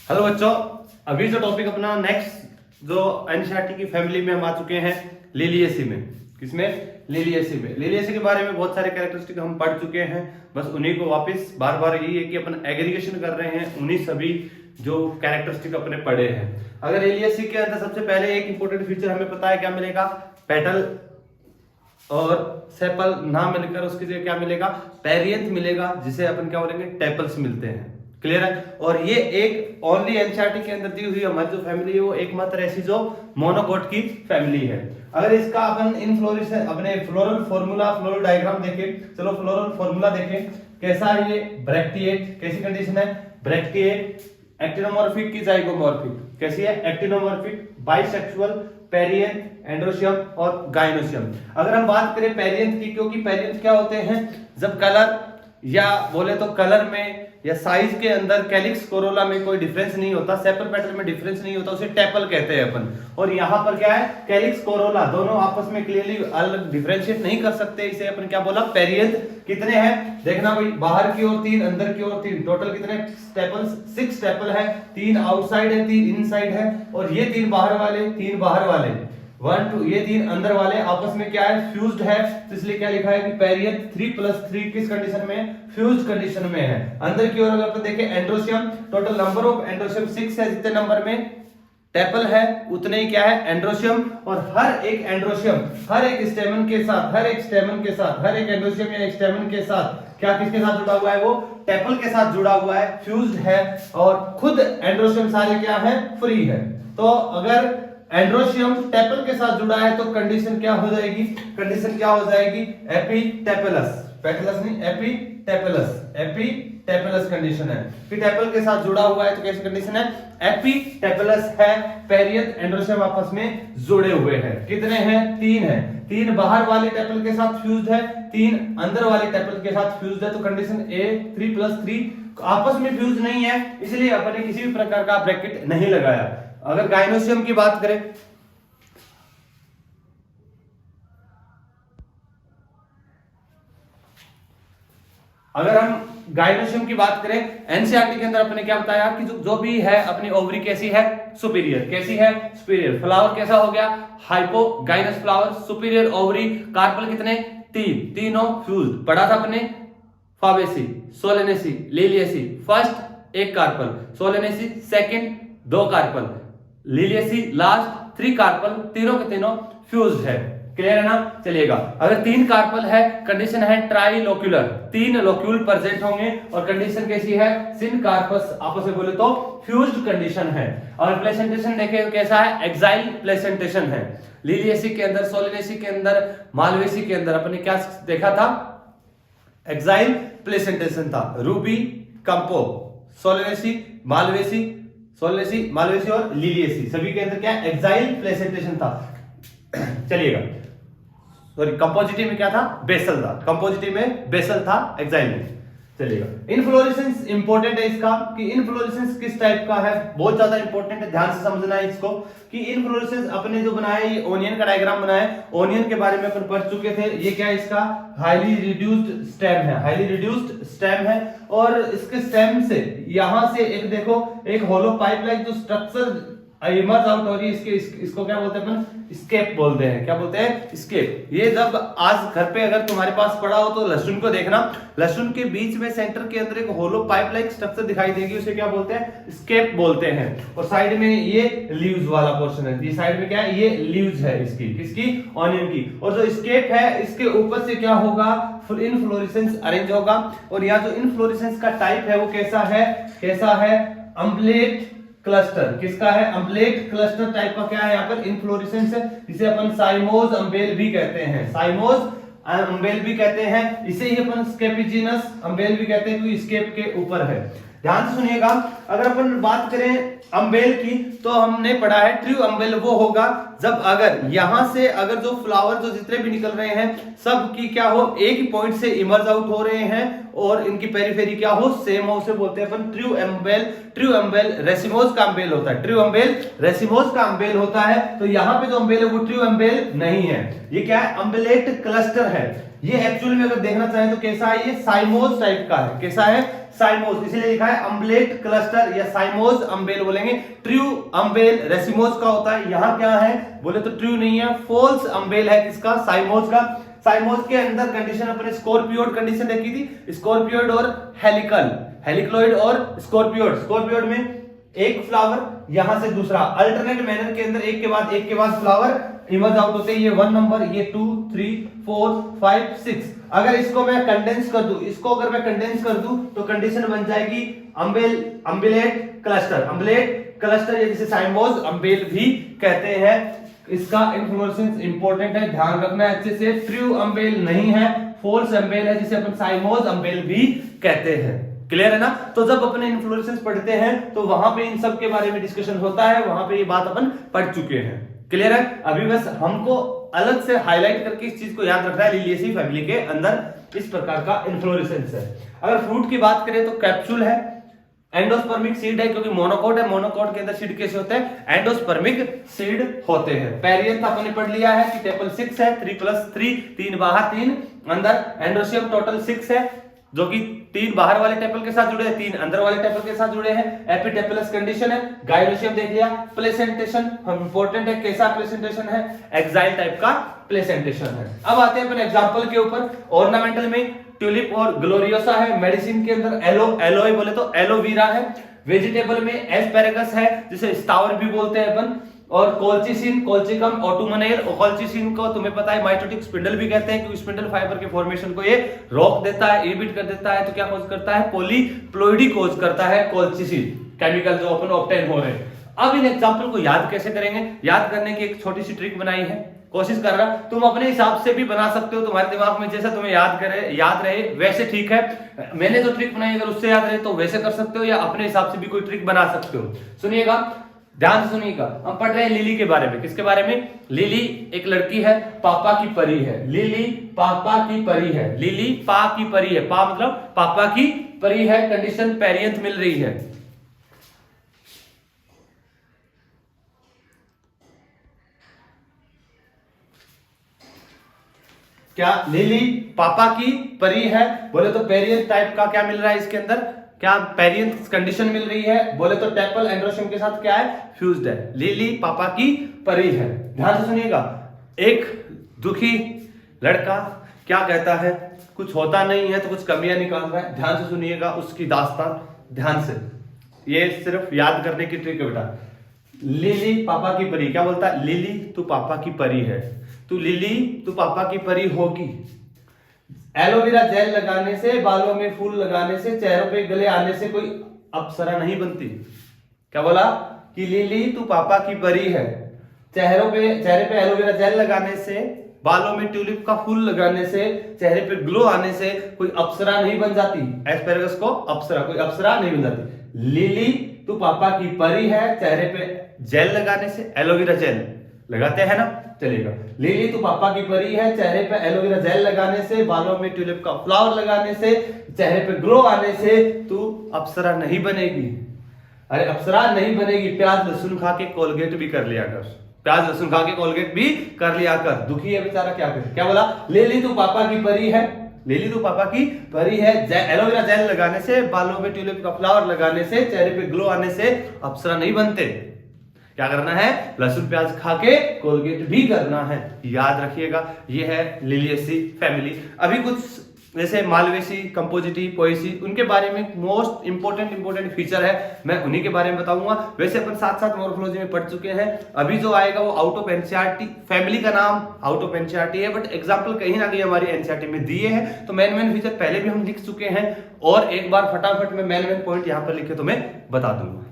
Hello बच्चों, अभी जो टॉपिक अपना नेक्स्ट जो एनसीईआरटी की फैमिली में हम आ चुके हैं लिलिएसी में। किसमें? लिलिएसी में। लिलिएसी के बारे में बहुत सारे कैरेक्टरिस्टिक हम पढ़ चुके हैं, बस उन्हीं को वापस बार बार यही है कि अपन एग्रीगेशन कर रहे हैं उन्हीं सभी जो कैरेक्टरिस्टिक अपने पढ़े हैं। अगर लिलिएसी के अंदर सबसे पहले एक इंपॉर्टेंट फीचर हमें पता है क्या मिलेगा, पेटल और सेपल ना मिलकर उसकी जगह क्या मिलेगा, पेरियंथ मिलेगा, जिसे अपन क्या बोलेंगे, टेपल्स मिलते हैं। क्लियर है? और ये एक ओनली एनसीईआरटी के अंदर दी हुई हमारी जो फैमिली है वो एकमात्र ऐसी जो मोनोकोट की फैमिली है। अगर इसका अपन इनफ्लोरेसेंस अपने फ्लोरल फार्मूला फ्लोरल डायग्राम देखें, चलो फ्लोरल फार्मूला देखें कैसा है। ये ब्रैक्टिएट कैसी कंडीशन है, ब्रैक्टिएट, एक्टिनोमॉर्फिक की जाइगोमॉर्फिक, कैसी है, एक्टिनोमॉर्फिक, बाइसेक्सुअल, पेरियंथ, एंड्रोशियम और गाइनोशियम। अगर हम बात करें पेरियंथ की, क्योंकि पेरियंथ क्या होते हैं, जब कलर या बोले तो कलर में या साइज के अंदर कैलिक्स कोरोला में कोई डिफरेंस नहीं होता, सेपल पेटल में डिफरेंस नहीं होता, उसे टेपल कहते हैं अपन। और यहाँ पर क्या है, कैलिक्स कोरोला, दोनों आपस में क्लियरली अलग डिफरेंशिएट नहीं कर सकते, इसे अपन क्या बोला, पेरियंथ। कितने हैं देखना भाई, बाहर की ओर 3, अंदर की ओर 3, टोटल कितने स्टेपल्स, 6 स्टेपल है, 3 आउटसाइड है, 3 इनसाइड है, और ये 3 बाहर वाले, 3 बाहर वाले, 1 2, ये 3 अंदर वाले आपस में क्या है, फ्यूज्ड है, तो इसलिए क्या लिखा है कि पेरियंथ 3+3 किस कंडीशन में, फ्यूज्ड कंडीशन में है। अंदर की ओर अगर अपन देखें androecium, total number of androecium 6 है, जितने नंबर में टेपल है उतने ही क्या है एंड्रोशियम। और हर एक एंड्रोशियम हर एक स्टेमन के साथ, हर एक स्टेमन के साथ, हर एक एंड्रोशियम या स्टेमन के साथ क्या किसके साथ जुड़ा हुआ है, वो टेपल के साथ जुड़ा हुआ है, फ्यूज्ड है, और खुद एंड्रोशियम सारे क्या है, फ्री है। तो अगर एंड्रोशियम टेपल के साथ जुड़ा है तो कंडीशन क्या हो जाएगी, कंडीशन क्या हो जाएगी, एपीटेपलस, पेटलस नहीं, एपीटेपलस, एपीटेपलस कंडीशन है कि टेपल के साथ जुड़ा हुआ है तो कैसी कंडीशन है, एपीटेपलस है। पेरियंथ एंड्रोशियम आपस में जुड़े हुए हैं, कितने हैं, 3 है, 3 बाहर वाले टेपल के साथ फ्यूज्ड है, 3 अंदर वाले टेपल के साथ फ्यूज्ड है, तो कंडीशन ए 3+3 आपस में फ्यूज नहीं है, इसलिए अपन ने किसी भी प्रकार का ब्रैकेट नहीं लगाया। अगर गाइनोशियम की बात करें, अगर हम गाइनोशियम की बात करें, एनसीईआरटी के अंदर अपने क्या बताया कि जो भी है अपनी ओवरी कैसी है, सुपीरियर, कैसी है, सुपीरियर। फ्लावर कैसा हो गया, hypogynous flower, superior ovary, carpel कितने, 3, तीनों फ्यूज्ड। पढ़ा था अपने फाबेसी, सोलेनेसी, लिलिएसी, फर्स्ट एक carpel, Solanaceae second 2 carpel, Liliaceae last 3 carpel, तीनों के तीनों फ्यूज्ड है। क्लियर है ना? चलिएगा, अगर 3 कार्पल है कंडीशन है ट्राइलोक्यूलर, 3 लोक्यूल प्रेजेंट होंगे, और कंडीशन कैसी है, सिन कार्पस आपस में बोले तो फ्यूज्ड कंडीशन है। और प्लेसेंटेशन देखें तो कैसा है, एक्साइल प्लेसेंटेशन है। लिलिएसी के अंदर, सोलेनेसी के अंदर, मालवेसी के अंदर अपने क्या देखा था, एक्साइल प्लेसेंटेशन था। Ruby, कंपो, Solanaceae, Malvaceae, Solanaceae, Malvaceae और लिलिएसी सभी के अंदर क्या एक्साइल प्लेसेंटेशन था। चलिएगा, सॉरी कंपोजिटिव में क्या था, बेसल था, कंपोजिटिव में बेसल था, एक्साइल में। चलिएगा, इनफ्लोरेसेंस इंपॉर्टेंट है इसका कि इनफ्लोरेसेंस किस टाइप का है, बहुत ज्यादा इंपॉर्टेंट है, ध्यान से समझना है इसको कि इनफ्लोरेसेंस अपने जो बनाया ये ओनियन का डायग्राम बनाया है, ओनियन के बारे में अपन पढ़ चुके थे। ये क्या है, इसका हाईली रिड्यूस्ड स्टेम है, हाईली रिड्यूस्ड स्टेम है, और इसके स्टेम से यहां से एक देखो एक होलो पाइप लाइक जो स्ट्रक्चर इमर्ज आउट हो रही है, इसको क्या बोलते हैं अपन, स्केप बोलते हैं। क्या बोलते हैं, स्केप। ये जब आज घर पे अगर तुम्हारे पास पड़ा हो तो लहसुन को देखना, लहसुन के बीच में सेंटर के अंदर एक होलो पाइप लाइक स्ट्रक्चर दिखाई देगी, उसे क्या बोलते हैं, स्केप बोलते हैं। और साइड में ये लीव्स वाला पोर्शन है, ये साइड में क्या है, ये लीव्स है इसकी, किसकी, ऑनियन की। और जो स्केप है इसके ऊपर से क्या होगा, इनफ्लोरेसेंस अरेंज होगा। और यहाँ जो इनफ्लोरेसेंस का टाइप है वो कैसा है, कैसा है, अम्बलेट क्लस्टर। किसका है, अम्बलेट क्लस्टर टाइप का क्या है यहाँ पर इनफ्लोरेसेंस है, जिसे अपन साइमोज अम्बेल भी कहते हैं, साइमोज अम्बेल भी कहते हैं। इसे ही अपन स्केपिजिनस अम्बेल भी कहते हैं क्योंकि स्केप के ऊपर है। ध्यान से सुनिएगा, अगर अपन बात करें अम्बेल की तो हमने पढ़ा है ट्रू अम्बेल वो होगा जब अगर यहां से अगर जो फ्लावर जो जितने भी निकल रहे हैं सब की क्या हो, एक ही पॉइंट से इमर्ज आउट हो रहे हैं और इनकी पेरिफेरी क्या हो, सेम हो, उसे बोलते हैं अपन true umbel. True umbel racemose का अम्बेल होता है, ट्रू अम्बेल रेसिमोस का अम्बेल होता है। तो यहाँ पे जो अम्बेल है वो ट्रू अम्बेल नहीं है, ये क्या है, अम्बेलेट क्लस्टर है। ये एक्चुअली में अगर देखना चाहें तो कैसा है, ये साइमोस टाइप का है। कैसा है, साइमोज, इसलिए लिखा है अम्बलेट क्लस्टर या साइमोज अम्बेल बोलेंगे। ट्रू अम्बेल रेसिमोज का होता है, यहाँ क्या है बोले तो ट्रू नहीं है, फोल्स अम्बेल है किसका, साइमोज का। साइमोज के अंदर कंडीशन अपने स्कॉर्पियोड कंडीशन देखी थी, स्कॉर्पियोड और हेलिकल, हेलिक्लोइड और स्कॉर्पियोड। स्कॉर्पियोड में एक फ्लावर यहां से दूसरा अल्टरनेट मैनर के अंदर एक के बाद फ्लावर इमर्ज आउट होते हैं। ये 1 नंबर, ये 2 3 4 5 6। अगर इसको मैं कंडेंस कर दूं, इसको अगर मैं कंडेंस कर दूं तो कंडीशन बन जाएगी अम्बेलेट क्लस्टर। अम्बेलेट क्लस्टर या जिसे साइमोज अम्बेल भी कहते हैं। इसका इन्फ्लोरेसेंस इंपॉर्टेंट है, ध्यान रखना है अच्छे से। ट्रू अम्बेल नहीं है, फोल्स अम्बेल है जिसे अपन साइमोज अम्बेल भी कहते हैं। क्लियर है ना। तो जब अपने इन्फ्लोरेसेंस पढ़ते हैं तो वहां पे इन सब के बारे में डिस्कशन होता है, वहां पे ये बात अपन पढ़ चुके हैं। क्लियर है। अभी बस हमको अलग से हाईलाइट करके इस चीज को याद रखना है, लिलिएसी फैमिली के अंदर इस प्रकार का इन्फ्लोरेसेंस है। अगर फ्रूट की बात करें तो कैप्सूल है, एंडोस्पर्मिक सीड है क्योंकि मोनोकोट है, मोनोकोट के अंदर सीड कैसे होते हैं, एंडोस्पर्मिक सीड होते हैं। पेरियंथ आपने पढ़ लिया है कि टेबल 6 है, 3+3, 3 बाहर 3 अंदर। एंडोसियम टोटल 6 है जो कि 3 बाहर वाले टेपल के साथ जुड़े हैं, 3 अंदर वाले टेपल के साथ जुड़े हैं। एपिटेपलस कंडीशन है। गाइनोसियम देख लिया। प्लेसेंटेशन हम इंपॉर्टेंट है, कैसा प्लेसेंटेशन है, एक्साइल टाइप का प्लेसेंटेशन है। अब आते हैं अपन एग्जांपल के ऊपर। ऑर्नामेंटल में ट्यूलिप और ग्लोरियोसा है। मेडिसिन के अंदर एलोए बोले तो एलोवेरा है। वेजिटेबल में एस्पेरेगस है जिसे स्टावर भी बोलते हैं अपन। और कोल्चिसिन, कोल्चिकम, ऑटोमोनेल। कोल्चिसिन को तुम्हें पता है माइटोटिक स्पिंडल भी कहते हैं क्योंकि स्पिंडल फाइबर के फॉर्मेशन को ये रोक देता है, इनहिबिट कर देता है। तो क्या कॉज करता है, पॉलीप्लोइडी कॉज करता है कोल्चिसिन, केमिकल जो अपन ऑब्टेन हो रहे हैं। अब इन एग्जांपल को याद कैसे करेंगे, याद करने की एक छोटी सी ट्रिक बनाई है, कोशिश कर रहा। तुम अपने हिसाब से भी बना सकते हो, तुम्हारे दिमाग में जैसा तुम्हें याद रहे वैसे ठीक है। मैंने जो ट्रिक बनाई अगर उससे याद रहे तो वैसे कर सकते हो, या अपने हिसाब से भी कोई ट्रिक बना सकते हो। सुनिएगा, ध्यान से सुनिएगा। हम पढ़ रहे हैं लिली के बारे में। किसके बारे में, लिली एक लड़की है, पापा की परी है। लिली पापा की परी है। लिली पा की परी है, पा मतलब पापा की परी है। कंडीशन पेरियंथ मिल रही है। क्या लिली पापा की परी है बोले तो पेरियंथ टाइप का क्या मिल रहा है इसके अंदर, क्या पेरियंथ कंडीशन मिल रही है बोले तो टेपल एंड्रोसियम के साथ क्या है, फ्यूज्ड है। लिली पापा की परी है। ध्यान से सुनिएगा। एक दुखी लड़का क्या कहता है, कुछ होता नहीं है तो कुछ कमियां निकाल रहा है। ध्यान से सुनिएगा उसकी दास्तान, ध्यान से, ये सिर्फ याद करने की ट्रिक है बेटा। लिली पापा की परी क्या बोलता है, लिली तू पापा की परी है, तू लिली तू पापा की परी होगी। एलोवेरा जेल लगाने से, बालों में फूल लगाने से, चेहरों पे गले आने से कोई अप्सरा नहीं बनती। क्या बोला कि लिली तू पापा की परी है। चेहरे पे एलोवेरा जेल लगाने से, बालों में ट्यूलिप का फूल लगाने से, चेहरे पे ग्लो आने से कोई अप्सरा नहीं बन जाती। एस्पेरेगस को अप्सरा, कोई अप्सरा नहीं बन जाती। लिली तू पापा की परी है, चेहरे पे जेल लगाने से, एलोवेरा जेल लगाते हैं ना, चलेगा। लिली तू पापा की परी है, चेहरे पे एलोवेरा जेल लगाने से, बालों में ट्यूलिप का फ्लावर लगाने से, चेहरे पे ग्लो आने से तू अप्सरा नहीं बनेगी। अरे अप्सरा नहीं बनेगी, प्याज लहसुन खा के कोलगेट भी कर लिया कर, प्याज लहसुन खा के कोलगेट भी कर लिया कर। दुखी है बेचारा, क्या करे। क्या बोला, लिली तू पापा की परी है, लिली तू पापा की परी है, एलोवेरा जेल लगाने से, बालों में ट्यूलिप का फ्लावर लगाने से, चेहरे पे ग्लो आने से अप्सरा नहीं बनते। क्या करना है, लहसुन प्याज खा के कोलगेट भी करना है। याद रखिएगा, ये है लिलिएसी फैमिली। अभी कुछ जैसे मालवेसी, कंपोजिटी, पोएसी, उनके बारे में मोस्ट इंपोर्टेंट फीचर है, मैं उन्हीं के बारे में बताऊंगा। वैसे अपन साथ साथ मॉर्फोलॉजी में पढ़ चुके हैं। अभी जो आएगा वो आउट ऑफ एनसीईआरटी, फैमिली का नाम आउट ऑफ एनसीईआरटी है, बट एग्जाम्पल कहीं ना कहीं हमारी एनसीईआरटी में दिए हैं। तो मेन फीचर पहले भी हम लिख चुके हैं, और एक बार फटाफट में मेन पॉइंट यहाँ पर लिखे तो मैं बता दूंगा।